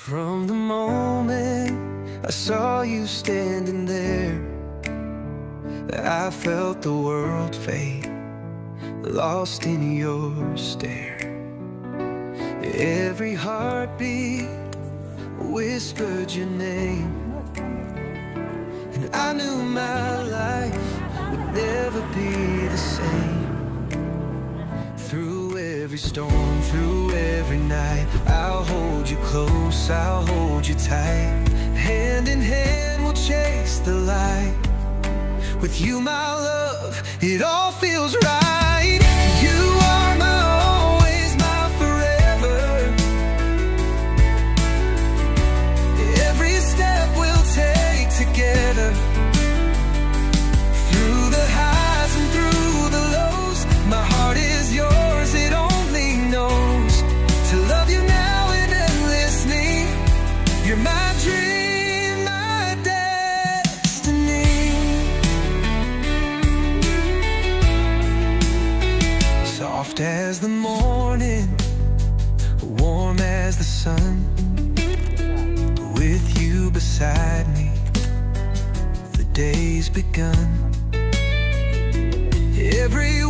From the moment I saw you standing there, I felt the world fade, lost in your stare. Every heartbeat whispered your name, and I knew my life would never be the same. Through every storm, through every night, I'll hold you close, I'll hold you tight. Hand in hand we'll chase the light. With you, my love, it all feels right. You are my always, my forever. Every step we'll take together, through the highs and through the lows, my heart is yours, it only knows to love you now and endlessly. You're my dream, my destiny. Soft as the morning, warm as the sun, with you beside me, the day's begun. Every